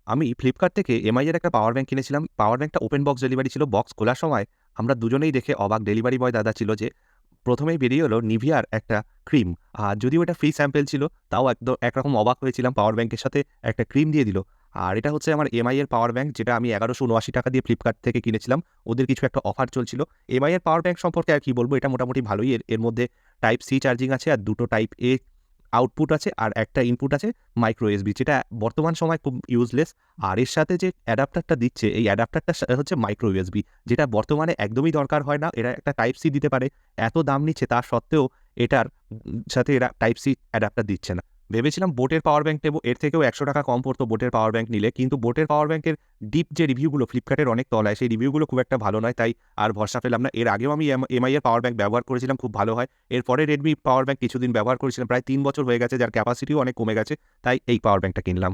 আমি ফ্লিপকার্ট থেকে এমআই এর একটা পাওয়ার ব্যাংক কিনেছিলাম। পাওয়ার ব্যাংকটা ওপেন বক্স ডেলিভারি ছিল। বক্স খোলার সময় আমরা দুজনেই দেখে অবাক। ডেলিভারি বয় দাদা ছিল যে ১ম এই বেরিয়ে এলো নিভিয়ার একটা ক্রিম। আর যদিও এটা ফ্রি স্যাম্পল ছিল, তাও একরকম অবাক হয়েছিলাম। পাওয়ার ব্যাংকের সাথে একটা ক্রিম দিয়ে দিল। আর এটা হচ্ছে আমার এমআই এর পাওয়ার ব্যাংক, যেটা আমি ৳১১৭৯ দিয়ে ফ্লিপকার্ট থেকে কিনেছিলাম। ওদের কিছু একটা অফার চলছিল। এমআই এর পাওয়ার ব্যাংক সম্পর্কে আর কি বলব, এটা মোটামুটি ভালোই। এর মধ্যে টাইপ সি চার্জিং আছে আর ২ টো টাইপ এ আউটপুট আছে আর একটা ইনপুট আছে মাইক্রো এসবি, যেটা বর্তমান সময় খুব ইউজলেস। আর এর সাথে যে অ্যাডাপ্টারটা দিচ্ছে, এই অ্যাডাপ্টারটা হচ্ছে মাইক্রো ইউএসবি, যেটা বর্তমানে একদমই দরকার হয় না। এরা একটা টাইপ সি দিতে পারে। এত দাম নিচ্ছে তা সত্ত্বেও এটার সাথে এরা টাইপ সি অ্যাডাপ্টার দিচ্ছে না। ভেবেছিলাম বোটের পাওয়ার ব্যাংক নেব, এর থেকেও ৳১০০ কম পড়তো বোটের পাওয়ার ব্যাংক নিলে। কিন্তু বোটের পাওয়ার ব্যাংকের ডিপ যে রিভিউগুলো ফ্লিপকার্টের অনেক তলায়, সেই রিভিউগুলো খুব একটা ভালো নয়, তাই আর ভরসা পেলাম না। এর আগেও আমি এমআই এর পাওয়ার ব্যাংক ব্যবহার করেছিলাম, খুব ভালো হয়। এরপরে রেডমি পাওয়ার ব্যাংক কিছুদিন ব্যবহার করেছিলাম, প্রায় ৩ বছর হয়ে গেছে, যার ক্যাপাসিটিও অনেক কমে গেছে। তাই এই পাওয়ার ব্যাংকটা কিনলাম।